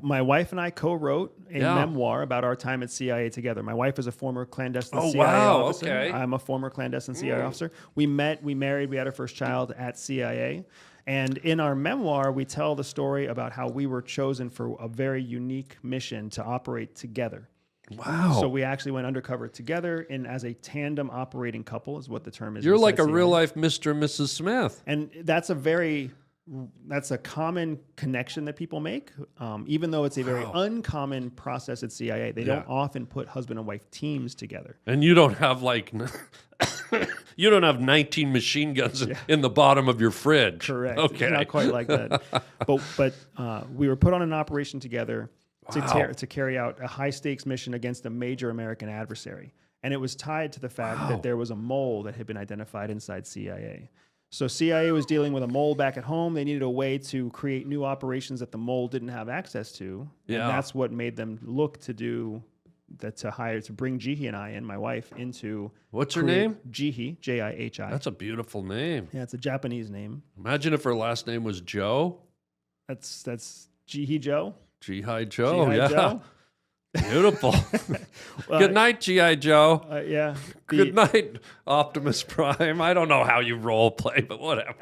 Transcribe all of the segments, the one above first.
My wife and I co-wrote a Yeah. memoir about our time at CIA together. My wife is a former clandestine Oh, CIA wow, officer. okay. I'm a former clandestine CIA officer. We met, we married, we had our first child at CIA. And in our memoir, we tell the story about how we were chosen for a very unique mission to operate together. Wow. So we actually went undercover together and as a tandem operating couple is what the term is. You're inside like a CIA. real life Mr. and Mrs. Smith. And that's a common connection that people make, even though it's a very uncommon process at CIA. They don't often put husband and wife teams together. And you don't have you don't have 19 machine guns in the bottom of your fridge. Correct. Okay. It's not quite like that. But we were put on an operation together to carry out a high stakes mission against a major American adversary. And it was tied to the fact that there was a mole that had been identified inside CIA. So CIA was dealing with a mole back at home. They needed a way to create new operations that the mole didn't have access to. Yeah. And that's what made them look to do that, to bring Jihi and I and my wife into. What's her name? Jihi, Jihi. That's a beautiful name. Yeah, it's a Japanese name. Imagine if her last name was Joe. That's Jihi Joe. G.I. Joe, G.I. yeah. Joe. Beautiful. Good night, G.I. Joe. Yeah. Good night, Optimus Prime. I don't know how you role play, but whatever.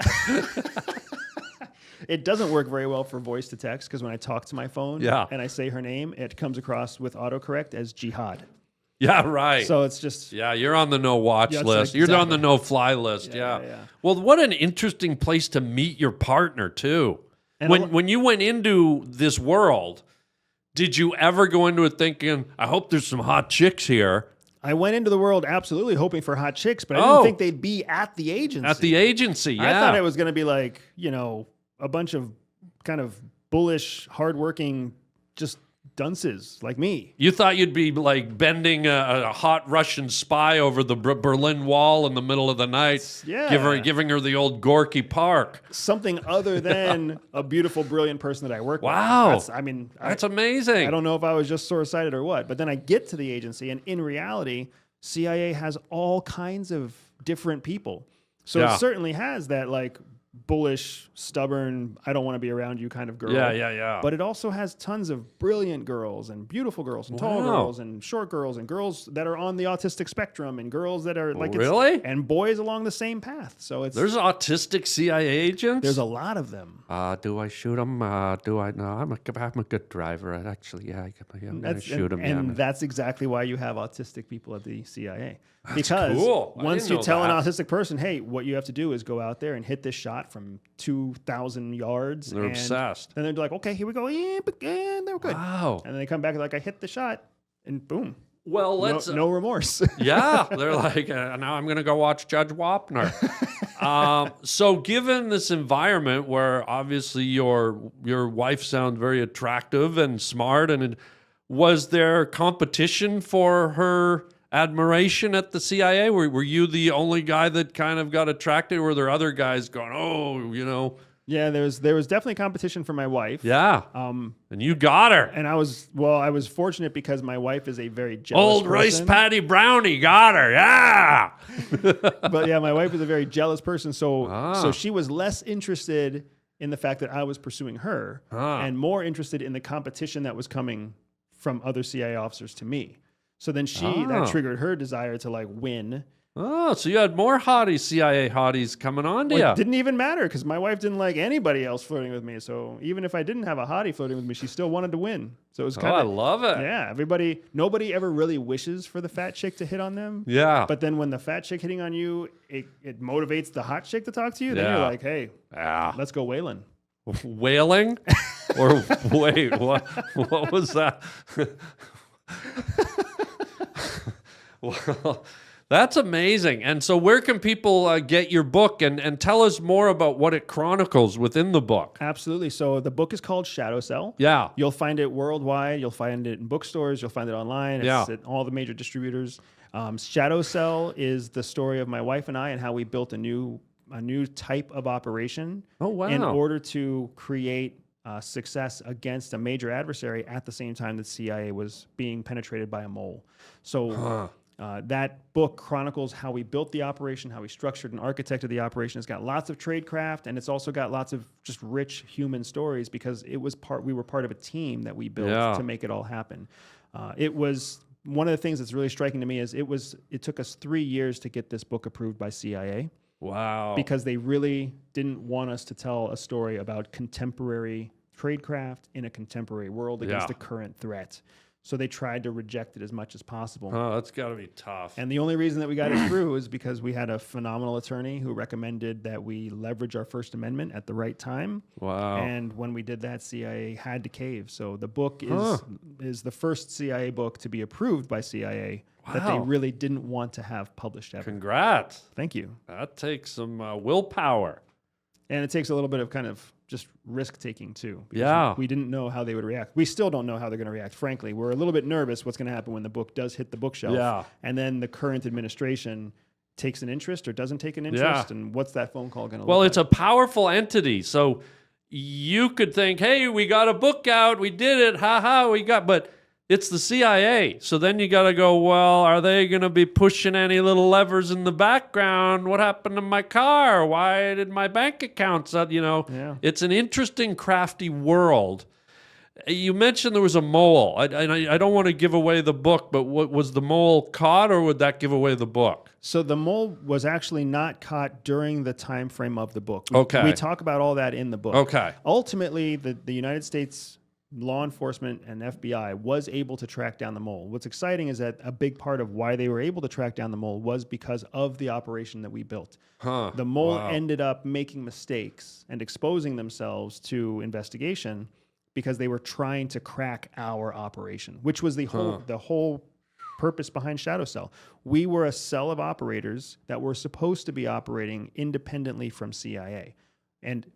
It doesn't work very well for voice to text because when I talk to my phone and I say her name, it comes across with autocorrect as Jihad. Yeah, right. So it's just... Yeah, you're on the no-watch Yeah, list. exactly. You're on the no-fly list, yeah. Well, what an interesting place to meet your partner, too. And When you went into this world... Did you ever go into it thinking, I hope there's some hot chicks here? I went into the world absolutely hoping for hot chicks, but I didn't think they'd be at the agency. At the agency, yeah. I thought it was going to be like, a bunch of kind of bullish, hardworking, just dunces like me. You thought you'd be like bending a hot Russian spy over the Berlin Wall in the middle of the night, giving her the old Gorky Park. Something other than a beautiful, brilliant person that I work with. Wow. That's amazing. I don't know if I was just short-sighted or what, but then I get to the agency, and in reality, CIA has all kinds of different people. So it certainly has that like bullish, stubborn, I don't want to be around you kind of girl. Yeah. But it also has tons of brilliant girls and beautiful girls and tall girls and short girls and girls that are on the autistic spectrum and girls that are like and boys along the same path. So there's autistic CIA agents. There's a lot of them. Do I shoot them? Do I? No, I'm a good driver. I'm gonna shoot them. And that's exactly why you have autistic people at the CIA. Because cool. Once you tell an autistic person, hey, what you have to do is go out there and hit this shot from 2,000 yards. They're obsessed. And they're like, okay, here we go. Yeah, and they're good. Wow. And then they come back and like, I hit the shot and boom. Well, let's... No remorse. Yeah. They're like, now I'm going to go watch Judge Wapner. So given this environment where obviously your wife sounds very attractive and smart, and was there competition for her admiration at the CIA? Were you the only guy that kind of got attracted? Or were there other guys going, Yeah, there was definitely competition for my wife. Yeah. And you got her. And I was fortunate because my wife is a very jealous Old person. Rice Patty Brownie got her. Yeah. But yeah, my wife is a very jealous person. So she was less interested in the fact that I was pursuing her and more interested in the competition that was coming from other CIA officers to me. So then that triggered her desire to like win. Oh, so you had more CIA hotties coming on to you. It didn't even matter because my wife didn't like anybody else flirting with me. So even if I didn't have a hottie flirting with me, she still wanted to win. So it was kind of... I love it. Yeah, nobody ever really wishes for the fat chick to hit on them. Yeah. But then when the fat chick hitting on you, it motivates the hot chick to talk to you. Then you're like, hey, let's go whaling. Whaling? Or wait, what was that? Well, that's amazing. And so where can people get your book and tell us more about what it chronicles within the book? Absolutely. So the book is called Shadow Cell. Yeah. You'll find it worldwide. You'll find it in bookstores. You'll find it online. It's at all the major distributors. Shadow Cell is the story of my wife and I and how we built a new type of operation in order to create success against a major adversary at the same time that CIA was being penetrated by a mole. So That book chronicles how we built the operation, how we structured and architected the operation. It's got lots of tradecraft, and it's also got lots of just rich human stories because we were part of a team that we built to make it all happen. It was one of the things that's really striking to me is it took us 3 years to get this book approved by CIA. Wow. Because they really didn't want us to tell a story about contemporary tradecraft in a contemporary world against a current threat. So they tried to reject it as much as possible. Oh, that's got to be tough. And the only reason that we got it through is because we had a phenomenal attorney who recommended that we leverage our First Amendment at the right time. Wow. And when we did that, CIA had to cave. So the book is the first CIA book to be approved by CIA that they really didn't want to have published ever. Congrats. Thank you. That takes some willpower. And it takes a little bit of kind of just risk taking too. Yeah. We didn't know how they would react. We still don't know how they're going to react. Frankly, we're a little bit nervous what's going to happen when the book does hit the bookshelf. Yeah. And then the current administration takes an interest or doesn't take an interest. And what's that phone call going to look like? Well, it's a powerful entity. So you could think, hey, we got a book out. We did it. Ha ha. But it's the CIA. So then you got to go, well, are they going to be pushing any little levers in the background? What happened to my car? Why did my bank accounts, It's an interesting, crafty world. You mentioned there was a mole. I don't want to give away the book, but was the mole caught or would that give away the book? So the mole was actually not caught during the time frame of the book. Okay. We talk about all that in the book. Okay. Ultimately, the United States law enforcement and FBI was able to track down the mole. What's exciting is that a big part of why they were able to track down the mole was because of the operation that we built. The mole ended up making mistakes and exposing themselves to investigation because they were trying to crack our operation, which was the whole purpose behind Shadow Cell. We were a cell of operators that were supposed to be operating independently from CIA. And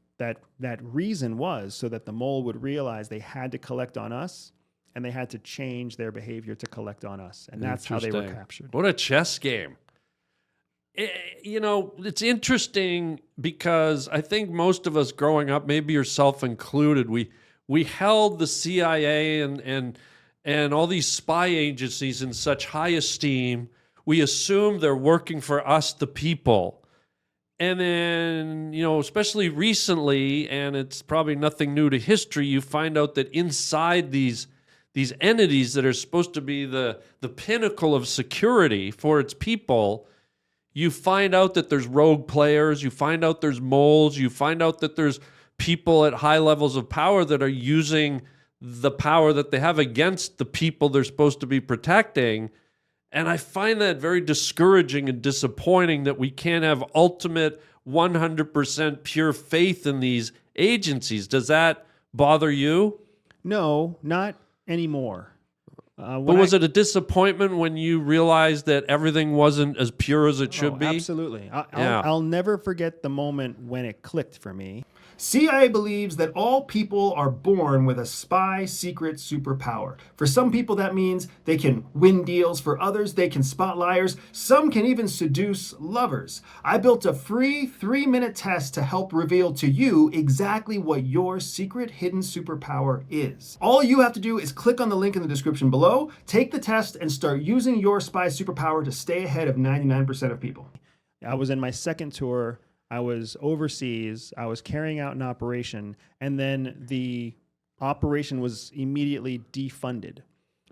that reason was so that the mole would realize they had to collect on us and they had to change their behavior to collect on us. And that's how they were captured. What a chess game. It's interesting because I think most of us growing up, maybe yourself included, we held the CIA and all these spy agencies in such high esteem. We assumed they're working for us, the people. And then, especially recently, and it's probably nothing new to history, you find out that inside these entities that are supposed to be the pinnacle of security for its people, you find out that there's rogue players, you find out there's moles, you find out that there's people at high levels of power that are using the power that they have against the people they're supposed to be protecting. And I find that very discouraging and disappointing that we can't have ultimate 100% pure faith in these agencies. Does that bother you? No, not anymore. But was it a disappointment when you realized that everything wasn't as pure as it should be? Absolutely. I'll never forget the moment when it clicked for me. CIA believes that all people are born with a spy secret superpower. For some people, that means they can win deals. For others, they can spot liars. Some can even seduce lovers. I built a free 3-minute test to help reveal to you exactly what your secret hidden superpower is. All you have to do is click on the link in the description below, take the test, and start using your spy superpower to stay ahead of 99% of people. I was in my second tour. I was overseas, I was carrying out an operation, and then the operation was immediately defunded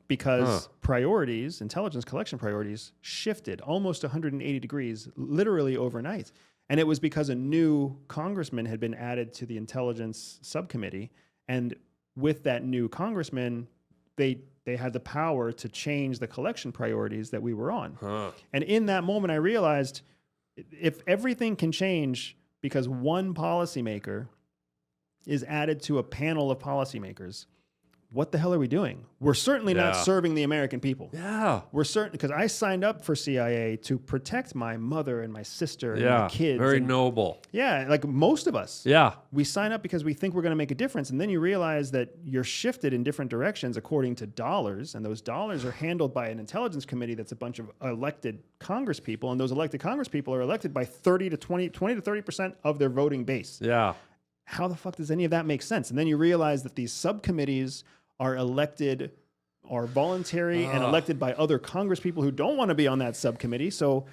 because priorities, intelligence collection priorities, shifted almost 180 degrees, literally overnight. And it was because a new congressman had been added to the intelligence subcommittee, and with that new congressman, they had the power to change the collection priorities that we were on. And in that moment, I realized, if everything can change because one policymaker is added to a panel of policymakers, what the hell are we doing? We're certainly not serving the American people. Yeah. We're certain, because I signed up for CIA to protect my mother and my sister and my kids. Very noble. Yeah, like most of us. Yeah. We sign up because we think we're going to make a difference, and then you realize that you're shifted in different directions according to dollars, and those dollars are handled by an intelligence committee that's a bunch of elected congresspeople, and those elected congresspeople are elected by 20 to 30% of their voting base. Yeah. How the fuck does any of that make sense? And then you realize that these subcommittees are elected are voluntary and elected by other Congress people who don't want to be on that subcommittee. So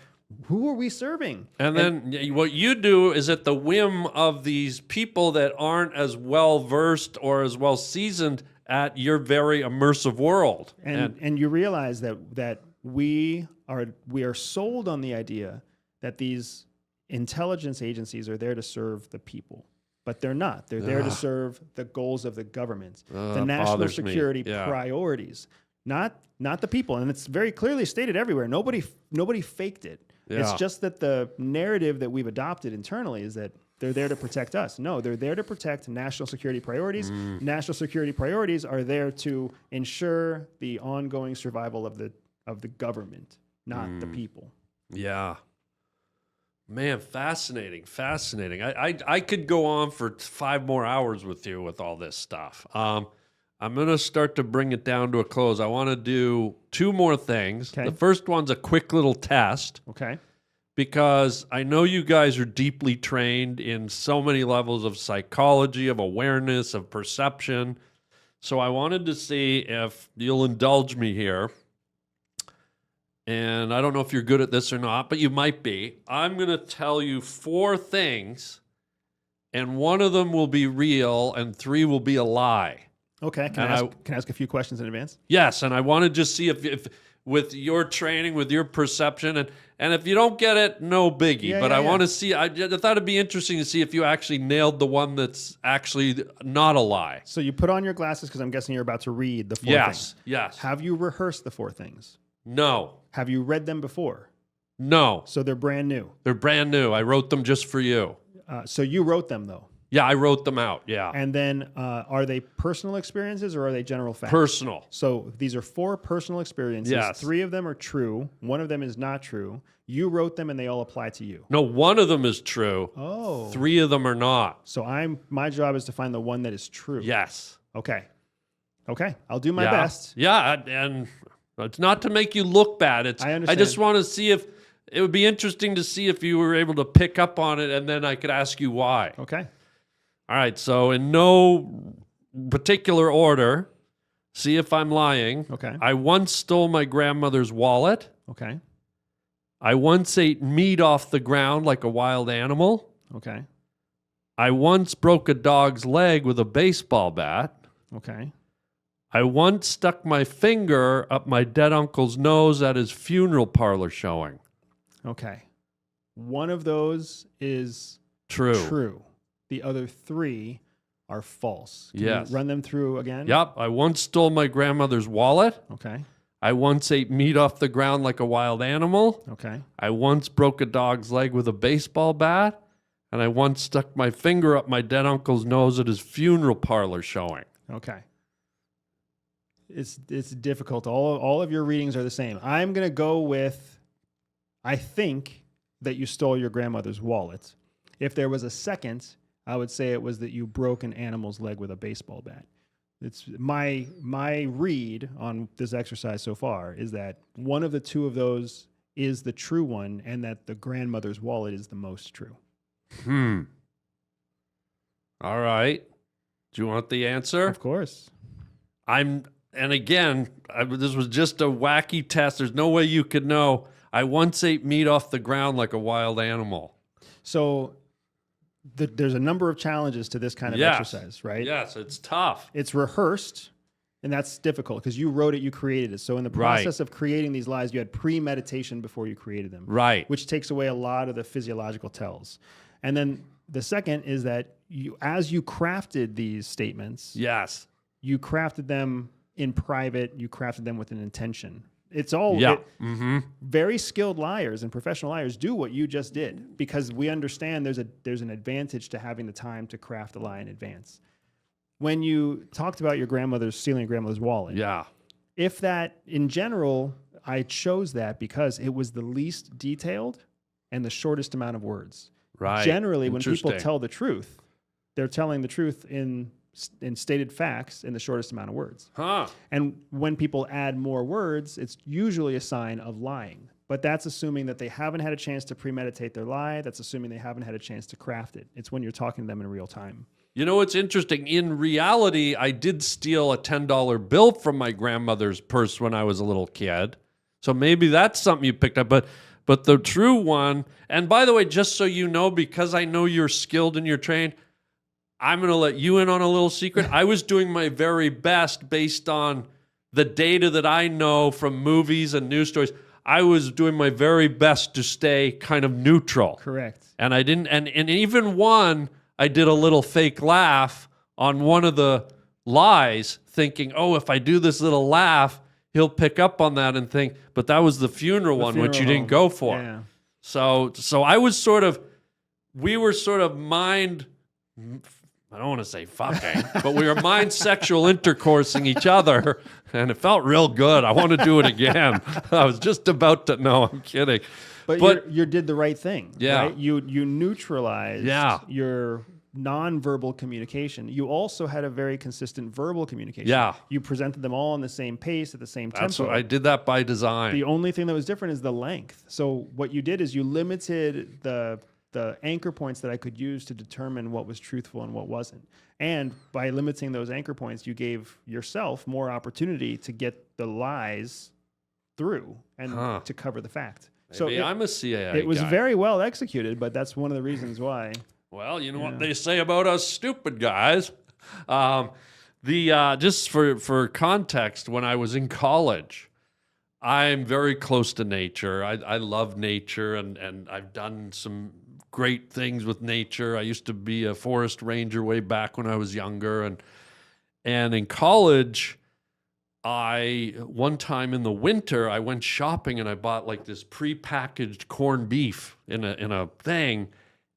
who are we serving? And then what you do is at the whim of these people that aren't as well versed or as well seasoned at your very immersive world. And you realize that we are sold on the idea that these intelligence agencies are there to serve the people, but they're not. They're there to serve the goals of the government, the national security priorities, not the people. And it's very clearly stated everywhere. Nobody faked it. Yeah. It's just that the narrative that we've adopted internally is that they're there to protect us. No, they're there to protect national security priorities. National security priorities are there to ensure the ongoing survival of the government, not the people. Yeah. Man, fascinating. I could go on for 5 more hours with you with all this stuff. I'm going to start to bring it down to a close. I want to do 2 more things. Okay. The first one's a quick little test. Okay. Because I know you guys are deeply trained in so many levels of psychology, of awareness, of perception. So I wanted to see if you'll indulge me here. And I don't know if you're good at this or not, but you might be. I'm going to tell you 4 things, and 1 of them will be real, and 3 will be a lie. Okay. Can I ask a few questions in advance? Yes, and I want to just see if with your training, with your perception, and if you don't get it, no biggie. I want to see. I thought it'd be interesting to see if you actually nailed the one that's actually not a lie. So you put on your glasses because I'm guessing you're about to read the 4 things. Yes. Have you rehearsed the 4 things? No. Have you read them before? No. So they're brand new. They're brand new. I wrote them just for you. So you wrote them though. Yeah, I wrote them out. Yeah. And then are they personal experiences or are they general facts? Personal. So these are 4 personal experiences. Yes. 3 of them are true. 1 of them is not true. You wrote them and they all apply to you. No, 1 of them is true. Oh. 3 of them are not. So my job is to find the one that is true. Yes. Okay. I'll do my best. Yeah, and it's not to make you look bad. I understand. I just want to see if it would be interesting to see if you were able to pick up on it, and then I could ask you why. Okay. All right, so in no particular order, see if I'm lying. Okay. I once stole my grandmother's wallet. Okay. I once ate meat off the ground like a wild animal. Okay. I once broke a dog's leg with a baseball bat. Okay. I once stuck my finger up my dead uncle's nose at his funeral parlor showing. Okay. 1 of those is True. true. The other 3 are false. Can Yes. you run them through again? Yep. I once stole my grandmother's wallet. Okay. I once ate meat off the ground like a wild animal. Okay. I once broke a dog's leg with a baseball bat. And I once stuck my finger up my dead uncle's nose at his funeral parlor showing. Okay. It's difficult. All of your readings are the same. I'm going to go with, I think that you stole your grandmother's wallet. If there was a second, I would say it was that you broke an animal's leg with a baseball bat. It's my read on this exercise so far is that 1 of the 2 of those is the true one, and that the grandmother's wallet is the most true. All right. Do you want the answer? Of course. And again, this was just a wacky test. There's no way you could know. I once ate meat off the ground like a wild animal. So there's a number of challenges to this kind of exercise, right? Yes, it's tough. It's rehearsed, and that's difficult because you wrote it, you created it. So in the process of creating these lies, you had premeditation before you created them. Right. Which takes away a lot of the physiological tells. And then the second is that as you crafted these statements, Yes. you crafted them in private, you crafted them with an intention. It's all very skilled liars and professional liars do what you just did because we understand there's an advantage to having the time to craft a lie in advance. When you talked about stealing your grandmother's wallet, if that in general, I chose that because it was the least detailed and the shortest amount of words. Right. Generally, when people tell the truth, they're telling the truth in stated facts in the shortest amount of words. And when people add more words, it's usually a sign of lying. But that's assuming that they haven't had a chance to premeditate their lie. That's assuming they haven't had a chance to craft it. It's when you're talking to them in real time. You know, it's interesting. In reality, I did steal a $10 bill from my grandmother's purse when I was a little kid. So maybe that's something you picked up. But the true one, and by the way, just so you know, because I know you're skilled and you're trained, I'm going to let you in on a little secret. I was doing my very best based on the data that I know from movies and news stories. I was doing my very best to stay kind of neutral. Correct. And I didn't, and even one, I did a little fake laugh on one of the lies, thinking, oh, if I do this little laugh, he'll pick up on that and think, but that was the funeral one, which you didn't go for. Yeah. So I was we were sort of mind, I don't want to say fucking, but we were mind sexual intercoursing each other, and it felt real good. I want to do it again. I was just about to, no, I'm kidding. But you did the right thing. Yeah. Right? You neutralized your nonverbal communication. You also had a very consistent verbal communication. Yeah. You presented them all in the same pace, at the same tempo. That's what I did that by design. The only thing that was different is the length. So what you did is you limited the anchor points that I could use to determine what was truthful and what wasn't. And by limiting those anchor points, you gave yourself more opportunity to get the lies through and to cover the fact. Maybe so I'm a CIA It was guy. very well executed, but that's one of the reasons why. Well, you know what they say about us stupid guys. Just for context, when I was in college, I'm very close to nature. I love nature, and I've done some great things with nature. I used to be a forest ranger way back when I was younger, and in college, one time in the winter, I went shopping and I bought like this prepackaged corned beef in a thing.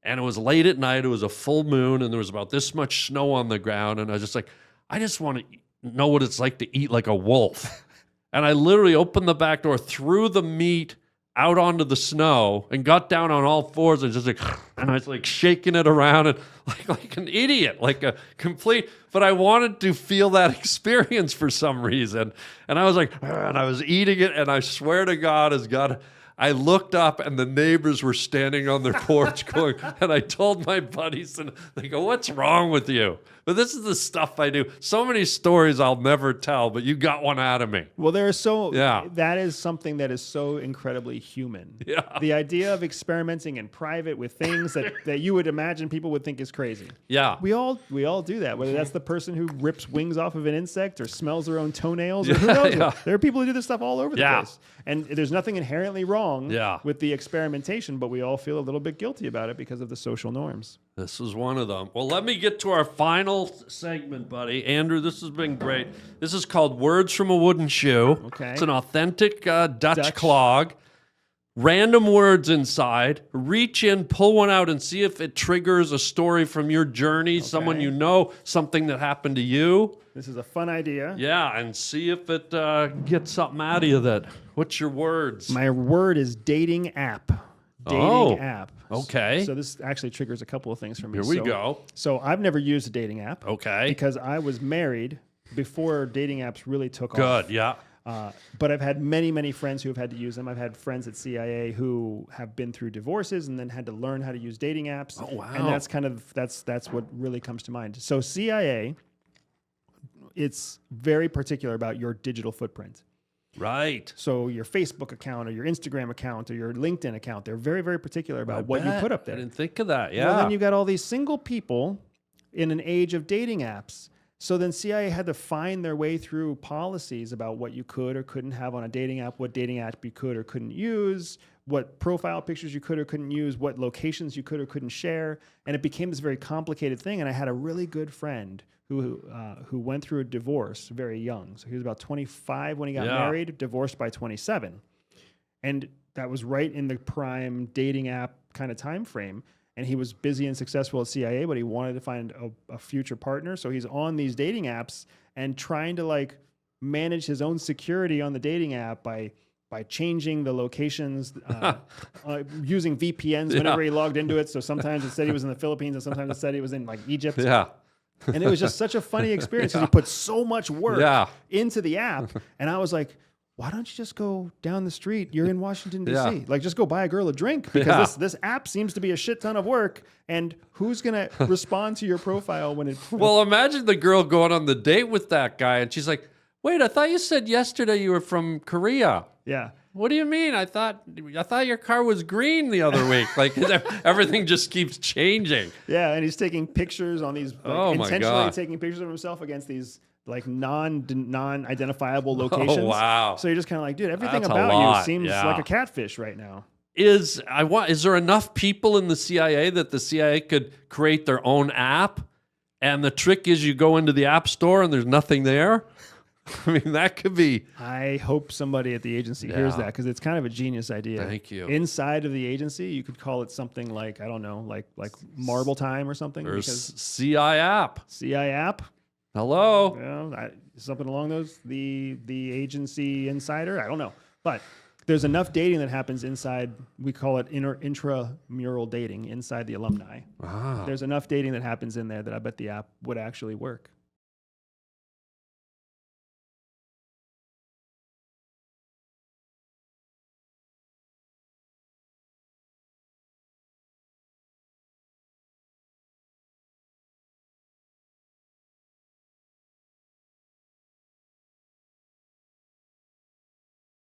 And it was late at night. It was a full moon, and there was about this much snow on the ground. And I was just like, I just want to know what it's like to eat like a wolf. And I literally opened the back door, threw the meat out onto the snow, and got down on all fours and and I was like shaking it around and like an idiot, like a complete. But I wanted to feel that experience for some reason, and I was like, and I was eating it, and I swear to God, as God. I looked up and the neighbors were standing on their porch going, and I told my buddies, and they go, what's wrong with you? But this is the stuff I do. So many stories I'll never tell, but you got one out of me. Well, that is something that is so incredibly human. Yeah. The idea of experimenting in private with things that you would imagine people would think is crazy. Yeah. We all do that, whether that's the person who rips wings off of an insect or smells their own toenails, or who knows. Yeah. There are people who do this stuff all over the place. And there's nothing inherently wrong with the experimentation, but we all feel a little bit guilty about it because of the social norms. This is one of them. Well, let me get to our final segment, buddy. Andrew, this has been great. This is called Words from a Wooden Shoe. Okay. It's an authentic Dutch clog. Random words inside. Reach in, pull one out, and see if it triggers a story from your journey, someone you know, something that happened to you. This is a fun idea. Yeah, and see if it gets something out of you that. What's your words? My word is dating app. Dating app. Okay. So this actually triggers a couple of things for me. Here we go. So I've never used a dating app. Okay. Because I was married before dating apps really took off. Good, yeah. But I've had many, many friends who have had to use them. I've had friends at CIA who have been through divorces and then had to learn how to use dating apps. Oh, wow. And that's what really comes to mind. So CIA, it's very particular about your digital footprint. Right. So your Facebook account or your Instagram account or your LinkedIn account, they're very, very particular about what you put up there. I didn't think of that, yeah. Well, then you've got all these single people in an age of dating apps. So then CIA had to find their way through policies about what you could or couldn't have on a dating app, what dating app you could or couldn't use, what profile pictures you could or couldn't use, what locations you could or couldn't share. And it became this very complicated thing. And I had a really good friend who went through a divorce very young. So he was about 25 when he got married, divorced by 27. And that was right in the prime dating app kind of time frame. And he was busy and successful at CIA, but he wanted to find a future partner. So he's on these dating apps and trying to like manage his own security on the dating app by changing the locations, using VPNs whenever he logged into it. So sometimes it said he was in the Philippines and sometimes it said he was in like Egypt. Yeah. And it was just such a funny experience because he put so much work into the app. And I was like, why don't you just go down the street? You're in Washington, D.C. Yeah. Like, just go buy a girl a drink because this app seems to be a shit ton of work. And who's going to respond to your profile when it... Well, imagine the girl going on the date with that guy and she's like, wait, I thought you said yesterday you were from Korea. Yeah. What do you mean? I thought your car was green the other week. Like everything just keeps changing. Yeah, and he's taking pictures on these, Oh my intentionally God. taking pictures of himself against these like non-identifiable locations. Oh, wow. So you're just kind of like, dude, everything That's a about lot, you seems yeah. like a catfish right now. Is there enough people in the CIA that the CIA could create their own app? And the trick is you go into the app store and there's nothing there? I mean, that could be. I hope somebody at the agency hears that because it's kind of a genius idea. Thank you. Inside of the agency, you could call it something like, I don't know, like Marble Time or something. Or Because CI app. CI app, Hello. you know, something along those, the agency insider, I don't know. But there's enough dating that happens inside, we call it intramural dating inside the alumni. Wow. There's enough dating that happens in there that I bet the app would actually work.